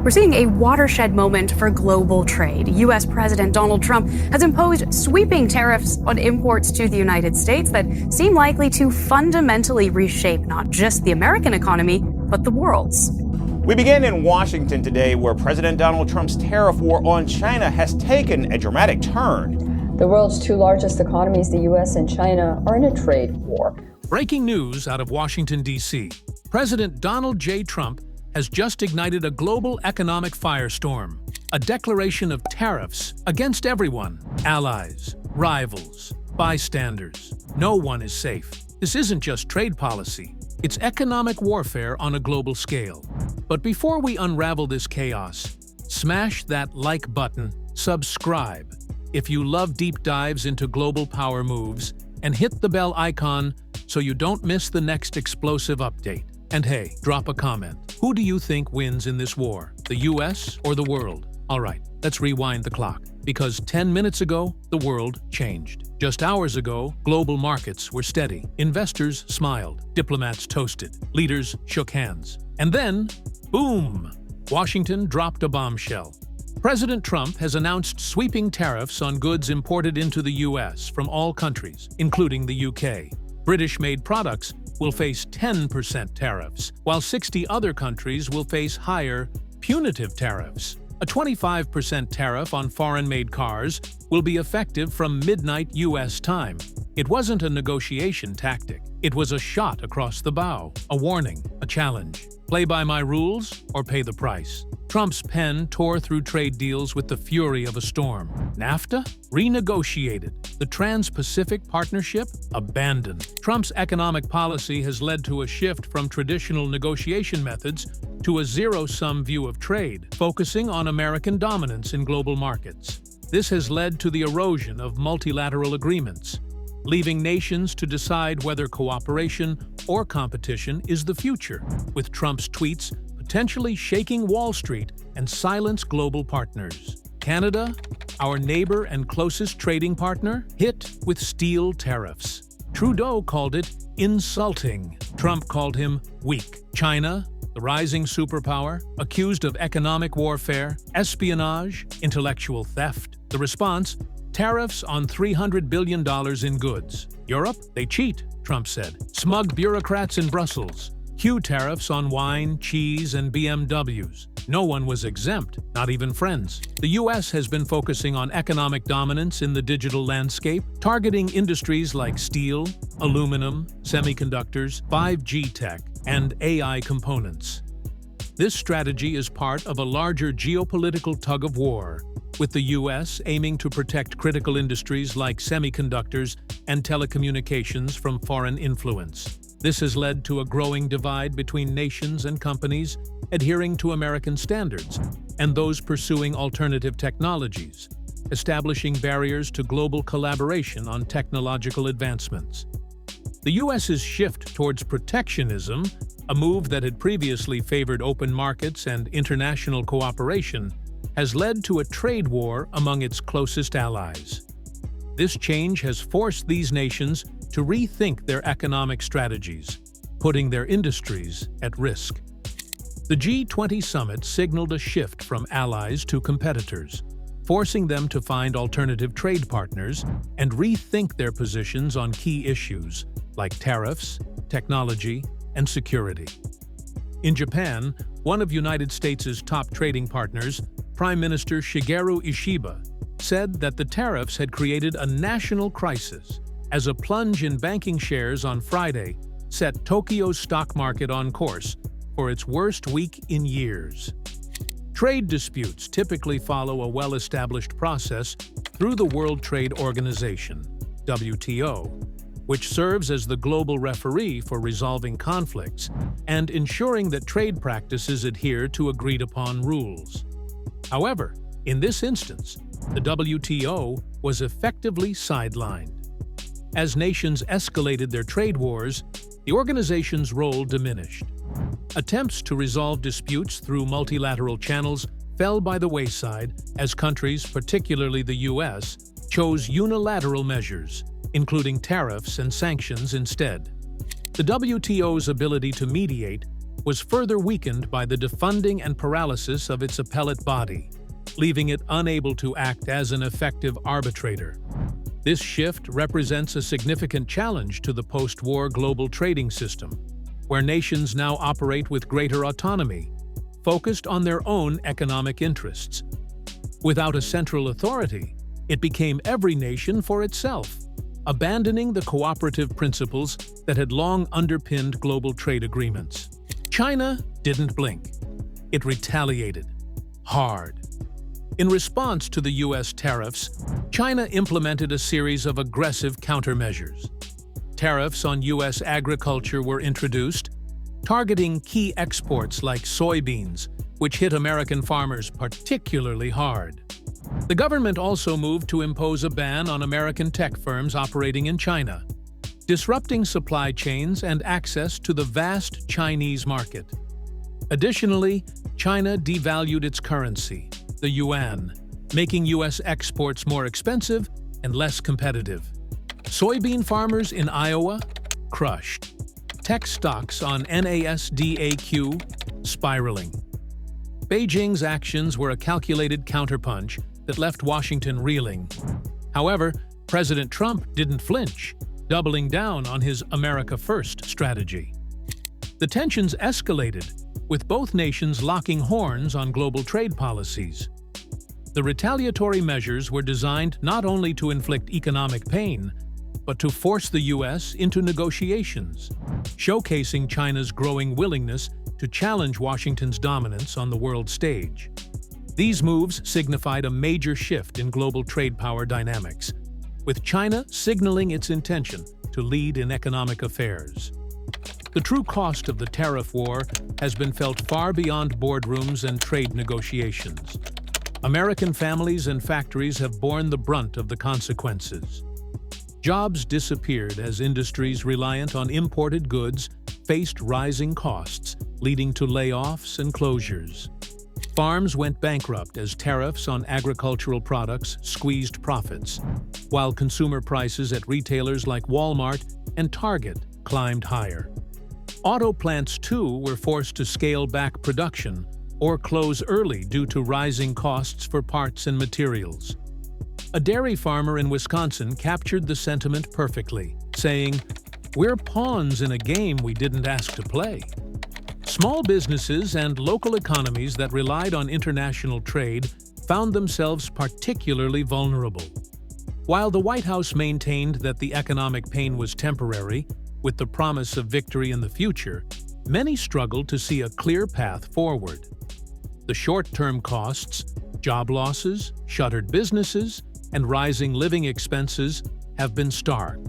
We're seeing a watershed moment for global trade. U.S. President Donald Trump has imposed sweeping tariffs on imports to the United States that seem likely to fundamentally reshape not just the American economy, but the world's. We begin in Washington today, where President Donald Trump's tariff war on China has taken a dramatic turn. The world's two largest economies, the U.S. and China, are in a trade war. Breaking news out of Washington, D.C. President Donald J. Trump has just ignited a global economic firestorm, a declaration of tariffs against everyone, allies, rivals, bystanders. No one is safe. This isn't just trade policy, it's economic warfare on a global scale. But before we unravel this chaos, smash that like button, subscribe if you love deep dives into global power moves, and hit the bell icon so you don't miss the next explosive update. And hey, drop a comment. Who do you think wins in this war, the US or the world? All right, let's rewind the clock. Because 10 minutes ago, the world changed. Just hours ago, global markets were steady. Investors smiled, diplomats toasted, leaders shook hands. And then, boom! Washington dropped a bombshell. President Trump has announced sweeping tariffs on goods imported into the US from all countries, including the UK. British-made products will face 10% tariffs, while 60 other countries will face higher, punitive tariffs. A 25% tariff on foreign-made cars will be effective from midnight U.S. time. It wasn't a negotiation tactic. It was a shot across the bow, a warning, a challenge. Play by my rules or pay the price. Trump's pen tore through trade deals with the fury of a storm. NAFTA? Renegotiated. The Trans-Pacific Partnership? Abandoned. Trump's economic policy has led to a shift from traditional negotiation methods to a zero-sum view of trade, focusing on American dominance in global markets. This has led to the erosion of multilateral agreements, leaving nations to decide whether cooperation or competition is the future, with Trump's tweets potentially shaking Wall Street and silence global partners. Canada, our neighbor and closest trading partner, hit with steel tariffs. Trudeau called it insulting. Trump called him weak. China, the rising superpower, accused of economic warfare, espionage, intellectual theft. The response? Tariffs on $300 billion in goods. Europe? They cheat, Trump said. Smug bureaucrats in Brussels. Huge tariffs on wine, cheese, and BMWs. No one was exempt, not even friends. The U.S. has been focusing on economic dominance in the digital landscape, targeting industries like steel, aluminum, semiconductors, 5G tech, and AI components. This strategy is part of a larger geopolitical tug-of-war, with the U.S. aiming to protect critical industries like semiconductors and telecommunications from foreign influence. This has led to a growing divide between nations and companies adhering to American standards and those pursuing alternative technologies, establishing barriers to global collaboration on technological advancements. The U.S.'s shift towards protectionism, a move that had previously favored open markets and international cooperation, has led to a trade war among its closest allies. This change has forced these nations to rethink their economic strategies, putting their industries at risk. The G20 summit signaled a shift from allies to competitors, forcing them to find alternative trade partners and rethink their positions on key issues like tariffs, technology, and security. In Japan, one of United States' top trading partners, Prime Minister Shigeru Ishiba, said that the tariffs had created a national crisis as a plunge in banking shares on Friday set Tokyo's stock market on course for its worst week in years. Trade disputes typically follow a well-established process through the World Trade Organization, WTO, which serves as the global referee for resolving conflicts and ensuring that trade practices adhere to agreed-upon rules. However, in this instance, the WTO was effectively sidelined. As nations escalated their trade wars, the organization's role diminished. Attempts to resolve disputes through multilateral channels fell by the wayside as countries, particularly the U.S., chose unilateral measures, including tariffs and sanctions instead. The WTO's ability to mediate was further weakened by the defunding and paralysis of its appellate body, leaving it unable to act as an effective arbitrator. This shift represents a significant challenge to the post-war global trading system, where nations now operate with greater autonomy, focused on their own economic interests. Without a central authority, it became every nation for itself, abandoning the cooperative principles that had long underpinned global trade agreements. China didn't blink. It retaliated hard. In response to the U.S. tariffs, China implemented a series of aggressive countermeasures. Tariffs on U.S. agriculture were introduced, targeting key exports like soybeans, which hit American farmers particularly hard. The government also moved to impose a ban on American tech firms operating in China, disrupting supply chains and access to the vast Chinese market. Additionally, China devalued its currency, the yuan, making U.S. exports more expensive and less competitive. Soybean farmers in Iowa crushed. Tech stocks on NASDAQ spiraling. Beijing's actions were a calculated counterpunch that left Washington reeling. However, President Trump didn't flinch, doubling down on his America First strategy. The tensions escalated, with both nations locking horns on global trade policies. The retaliatory measures were designed not only to inflict economic pain, but to force the U.S. into negotiations, showcasing China's growing willingness to challenge Washington's dominance on the world stage. These moves signified a major shift in global trade power dynamics, with China signaling its intention to lead in economic affairs. The true cost of the tariff war has been felt far beyond boardrooms and trade negotiations. American families and factories have borne the brunt of the consequences. Jobs disappeared as industries reliant on imported goods faced rising costs, leading to layoffs and closures. Farms went bankrupt as tariffs on agricultural products squeezed profits, while consumer prices at retailers like Walmart and Target climbed higher. Auto plants, too, were forced to scale back production or close early due to rising costs for parts and materials. A dairy farmer in Wisconsin captured the sentiment perfectly, saying, "We're pawns in a game we didn't ask to play." Small businesses and local economies that relied on international trade found themselves particularly vulnerable. While the White House maintained that the economic pain was temporary, with the promise of victory in the future, many struggled to see a clear path forward. The short-term costs, job losses, shuttered businesses, and rising living expenses have been stark,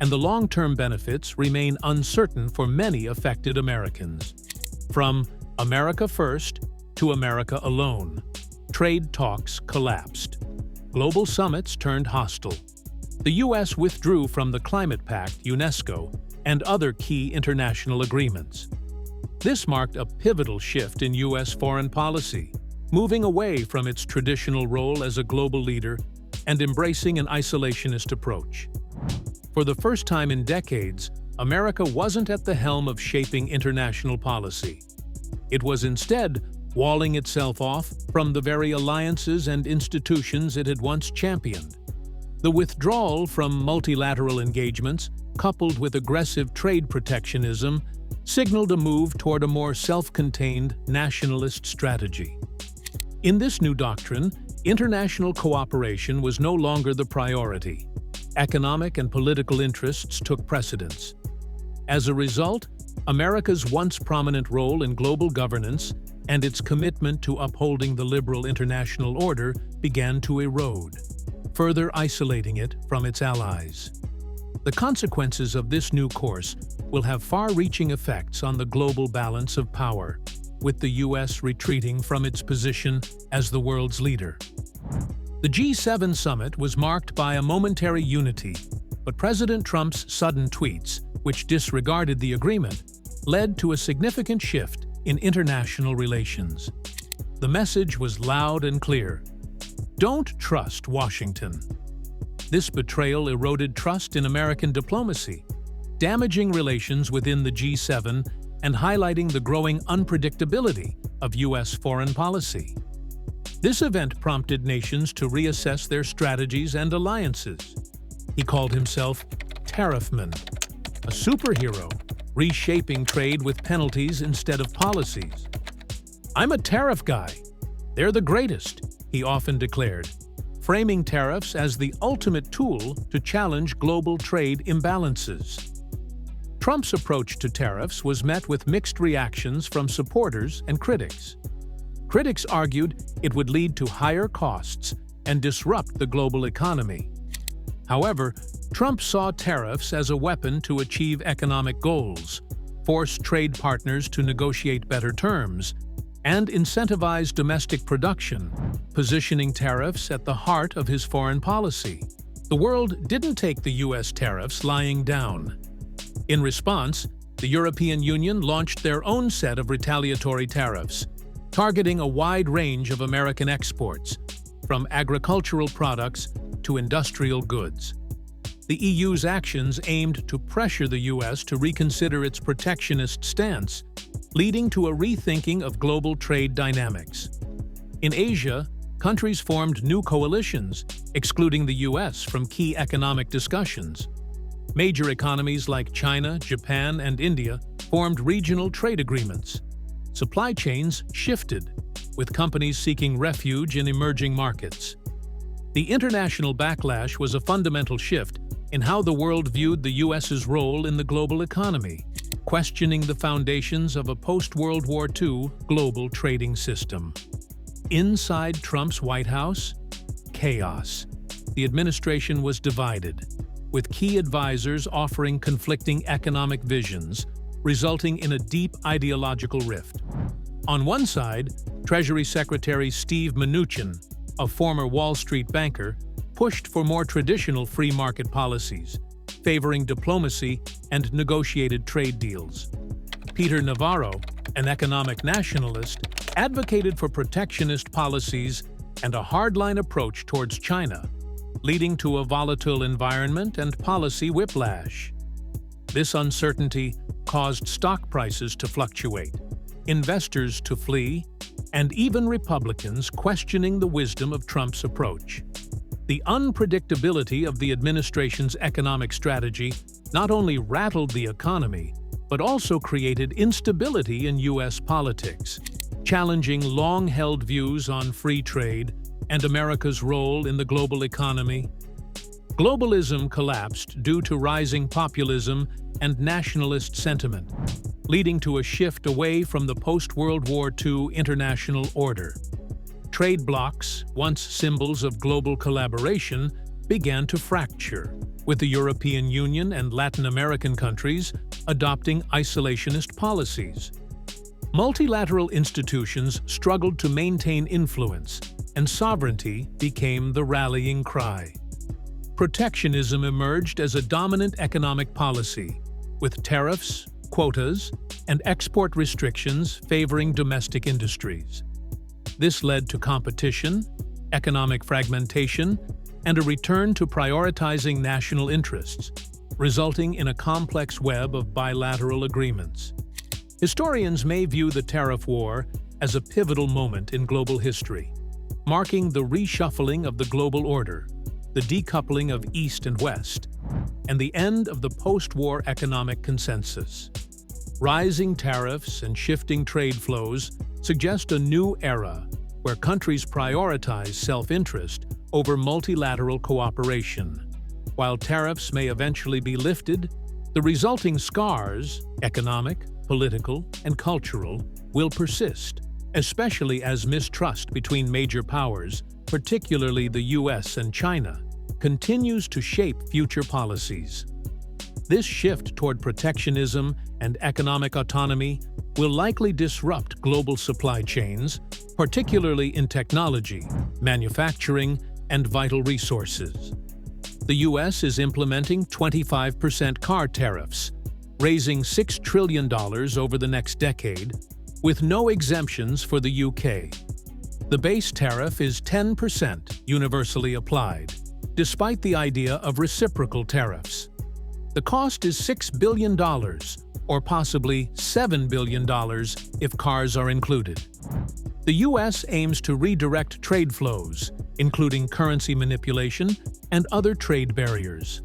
and the long-term benefits remain uncertain for many affected Americans. From America First to America Alone, trade talks collapsed. Global summits turned hostile. The U.S. withdrew from the Climate Pact, UNESCO, and other key international agreements. This marked a pivotal shift in U.S. foreign policy, moving away from its traditional role as a global leader and embracing an isolationist approach. For the first time in decades, America wasn't at the helm of shaping international policy. It was instead walling itself off from the very alliances and institutions it had once championed. The withdrawal from multilateral engagements, coupled with aggressive trade protectionism, signaled a move toward a more self-contained nationalist strategy. In this new doctrine, international cooperation was no longer the priority. Economic and political interests took precedence. As a result, America's once prominent role in global governance and its commitment to upholding the liberal international order began to erode, further isolating it from its allies. The consequences of this new course will have far-reaching effects on the global balance of power, with the U.S. retreating from its position as the world's leader. The G7 summit was marked by a momentary unity, but President Trump's sudden tweets, which disregarded the agreement, led to a significant shift in international relations. The message was loud and clear: don't trust Washington. This betrayal eroded trust in American diplomacy, damaging relations within the G7 and highlighting the growing unpredictability of U.S. foreign policy. This event prompted nations to reassess their strategies and alliances. He called himself Tariffman, a superhero, reshaping trade with penalties instead of policies. "I'm a tariff guy. They're the greatest," he often declared, framing tariffs as the ultimate tool to challenge global trade imbalances. Trump's approach to tariffs was met with mixed reactions from supporters and critics. Critics argued it would lead to higher costs and disrupt the global economy. However, Trump saw tariffs as a weapon to achieve economic goals, force trade partners to negotiate better terms, and incentivize domestic production, positioning tariffs at the heart of his foreign policy. The world didn't take the U.S. tariffs lying down. In response, the European Union launched their own set of retaliatory tariffs, targeting a wide range of American exports, from agricultural products to industrial goods. The EU's actions aimed to pressure the U.S. to reconsider its protectionist stance, leading to a rethinking of global trade dynamics. In Asia, countries formed new coalitions, excluding the U.S. from key economic discussions. Major economies like China, Japan, and India formed regional trade agreements. Supply chains shifted, with companies seeking refuge in emerging markets. The international backlash was a fundamental shift in how the world viewed the U.S.'s role in the global economy, questioning the foundations of a post-World War II global trading system. Inside Trump's White House, chaos. The administration was divided, with key advisors offering conflicting economic visions, resulting in a deep ideological rift. On one side, Treasury Secretary Steve Mnuchin, a former Wall Street banker, pushed for more traditional free market policies, favoring diplomacy and negotiated trade deals. Peter Navarro, an economic nationalist, advocated for protectionist policies and a hardline approach towards China, leading to a volatile environment and policy whiplash. This uncertainty caused stock prices to fluctuate, investors to flee, and even Republicans questioning the wisdom of Trump's approach. The unpredictability of the administration's economic strategy not only rattled the economy, but also created instability in U.S. politics, challenging long-held views on free trade and America's role in the global economy. Globalism collapsed due to rising populism and nationalist sentiment, leading to a shift away from the post-World War II international order. Trade blocs, once symbols of global collaboration, began to fracture, with the European Union and Latin American countries adopting isolationist policies. Multilateral institutions struggled to maintain influence, and sovereignty became the rallying cry. Protectionism emerged as a dominant economic policy, with tariffs, quotas, and export restrictions favoring domestic industries. This led to competition, economic fragmentation, and a return to prioritizing national interests, resulting in a complex web of bilateral agreements. Historians may view the tariff war as a pivotal moment in global history, marking the reshuffling of the global order, the decoupling of East and West, and the end of the post-war economic consensus. Rising tariffs and shifting trade flows suggest a new era where countries prioritize self-interest over multilateral cooperation. While tariffs may eventually be lifted, the resulting scars, economic, political, and cultural, will persist, especially as mistrust between major powers, particularly the U.S. and China, continues to shape future policies. This shift toward protectionism and economic autonomy will likely disrupt global supply chains, particularly in technology, manufacturing, and vital resources. The U.S. is implementing 25% car tariffs, raising $6 trillion over the next decade, with no exemptions for the U.K. The base tariff is 10% universally applied, despite the idea of reciprocal tariffs. The cost is $6 billion, or possibly $7 billion if cars are included. The U.S. aims to redirect trade flows, including currency manipulation and other trade barriers.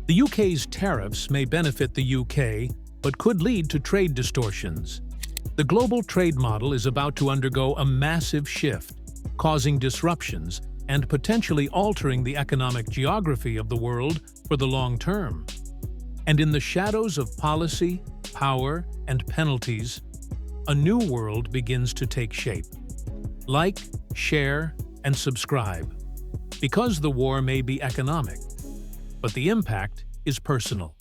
The UK's tariffs may benefit the UK, but could lead to trade distortions. The global trade model is about to undergo a massive shift, causing disruptions and potentially altering the economic geography of the world for the long term. And in the shadows of policy, power, and penalties, a new world begins to take shape. Like, share, and subscribe. Because the war may be economic, but the impact is personal.